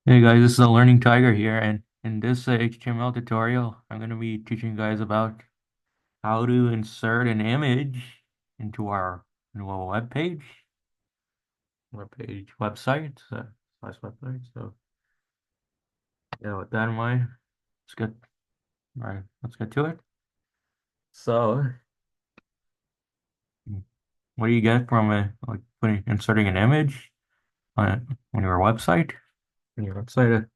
Hey guys, this is the Learning Tiger here, and in this HTML tutorial, I'm going to be teaching you guys about how to insert an image into a website, slash website. So yeah, with that in mind, let's get let's get to it. So, what do you get from inserting an image on your website? On your website,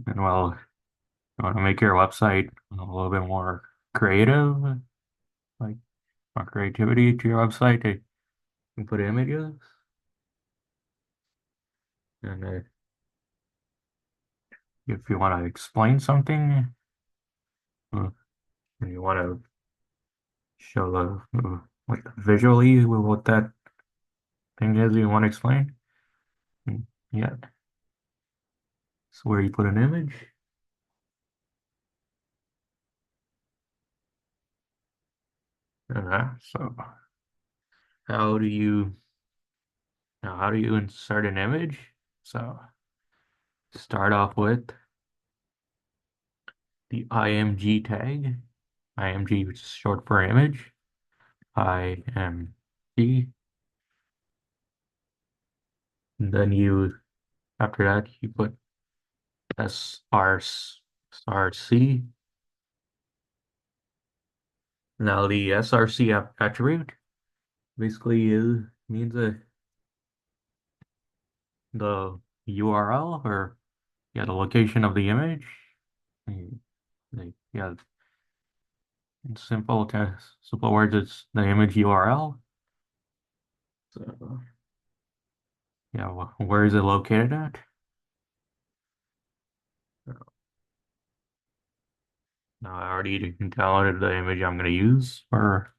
and well, you want to make your website a little bit more creative, like more creativity to your website. You can put images, and if you want to explain something, uh, and you want to show like visually what that thing is you want to explain, mm, yeah, so where you put an image. So how do you how do you insert an image? So start off with the IMG tag. IMG, which is short for image. IMG. And then after that, you put SRC. Now the SRC attribute basically means the URL, or yeah, the location of the image. Mm, yeah, in simple words, it's the image URL. So yeah, where is it located at? Now I already downloaded the image I'm going to use for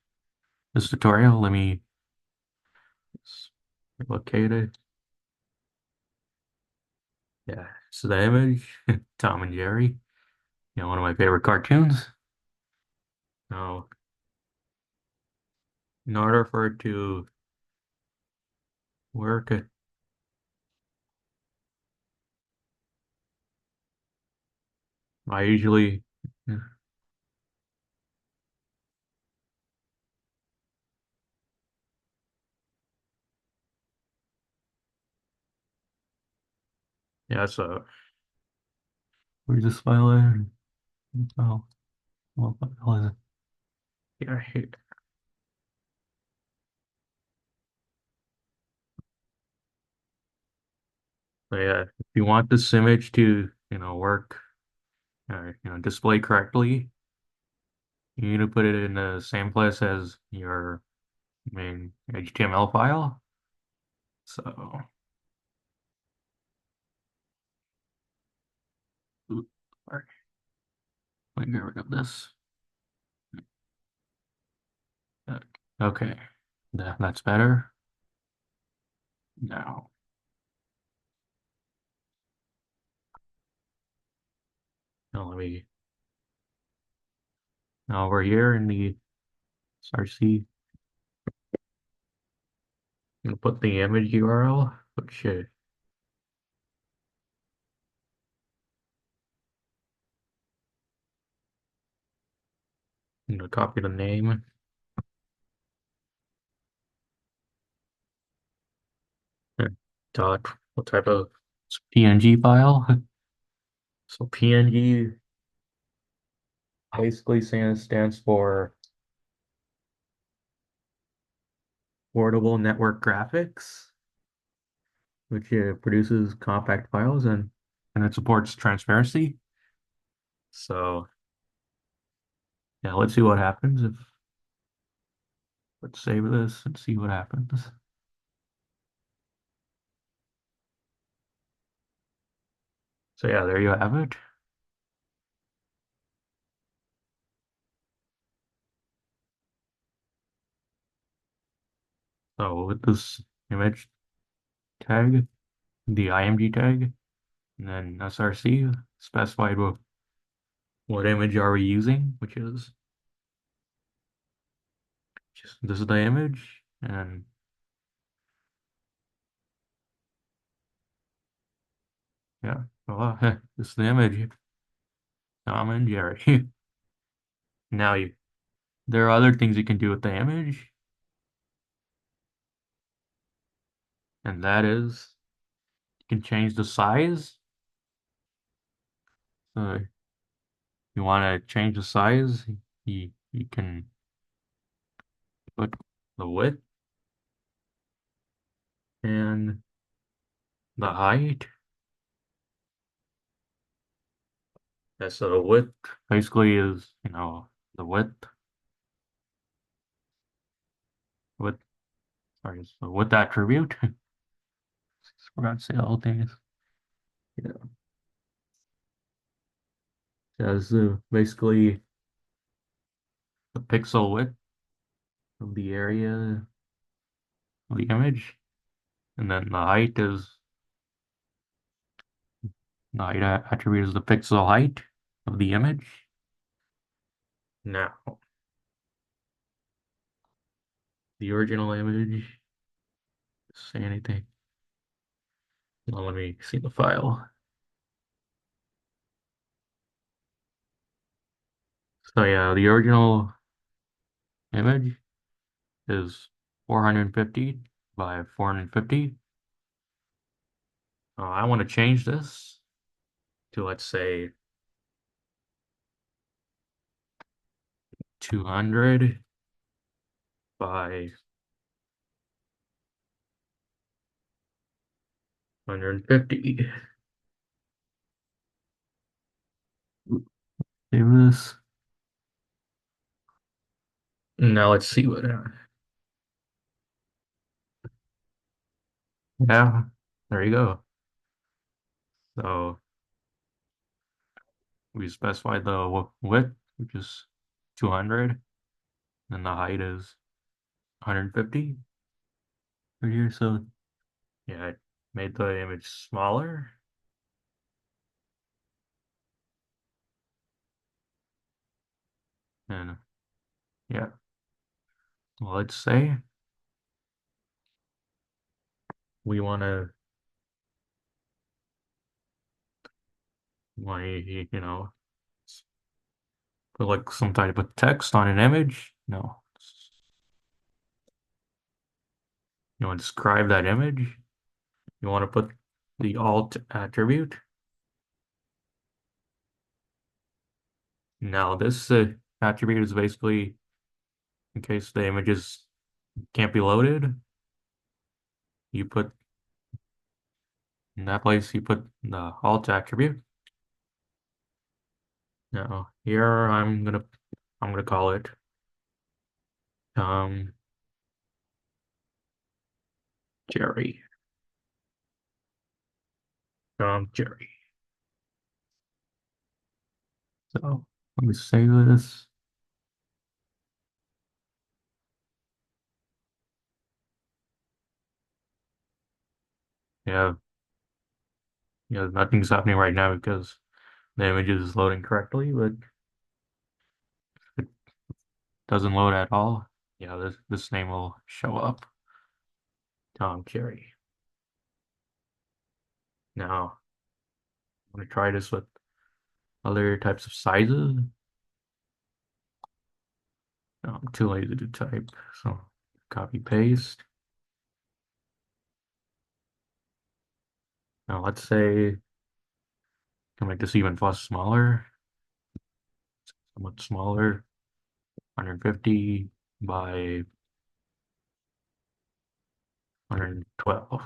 this tutorial. Let me locate it. Yeah, so the image, Tom and Jerry, one of my favorite cartoons. Now, in order for it to work, I usually, yeah, so where's this file at? Oh, what file is it? Yeah, here. So yeah, if you want this image to, work, or, display correctly, you need to put it in the same place as your main HTML file. So, oops, sorry. Let me get rid of this. Uh, Okay, that's better. Now, let me, now over here in the SRC, I'm gonna put the image URL, which I'm gonna copy the name. uh, Dot, what type of PNG file? So PNG basically stands for Portable Network Graphics, which produces compact files, and it supports transparency. So yeah, let's see what happens if let's save this and see what happens. So yeah, there you have it. So with this image tag, the IMG tag, and then SRC specified what image are we using, which is just this is the image, and Yeah. Well, this is the image. Tom and Jerry. Now there are other things you can do with the image, and that is you can change the size. So you want to change the size, you can put the width and the height. Yeah, so the width basically is, the width, sorry, it's the width attribute. Forgot to say all things. Yeah. Says basically the pixel width of the area of the image, and then the height attribute is the pixel height of the image. Now, the original image, say anything. Well, let me see the file. So yeah, the original image is 450 by 450. I want to change this to, let's say, 200 by 150. Save this. Now let's see what yeah, there you go. So we specified the width, which is 200, and the height is 150 right here. So yeah, I made the image smaller. And yeah, well, let's say we want to put like some type of text on an image. No, you want to describe that image. You want to put the alt attribute. Now this attribute is basically in case the images can't be loaded. You put in that place you put the alt attribute. Now here I'm gonna call it um Jerry. Jerry. So let me save this. Yeah, nothing's happening right now because the image is loading correctly, but it doesn't load at all. Yeah, this name will show up. Tom Jerry. Now I'm gonna try this with other types of sizes. No, I'm too lazy to type, so copy paste. Now let's say I can make this even smaller, somewhat smaller, 150 by 112,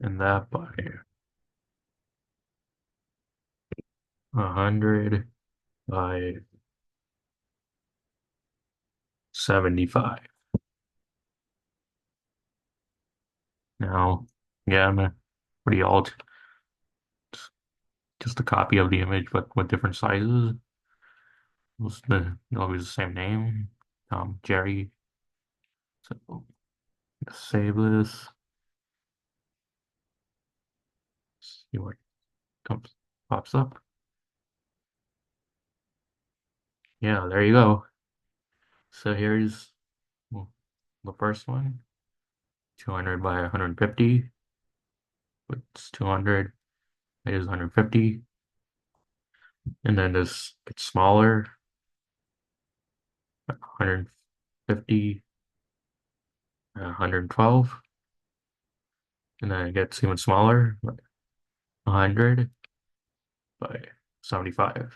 and that by 100 by 75. Now, yeah, I'm a pretty alt, just a copy of the image, but with different sizes. Always the same name, Jerry. So save this. See what comes pops up. Yeah, there you go. So here's well, the first one. 200 by 150. It's 200. It is 150. And then this gets smaller. 150. 112. And then it gets even smaller. 100 by 75.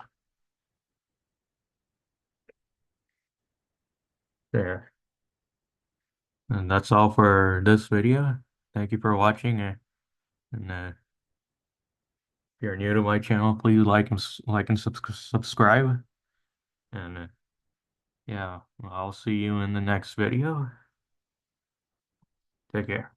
There. And that's all for this video. Thank you for watching. And if you're new to my channel, please like and subscribe. And yeah, I'll see you in the next video. Take care.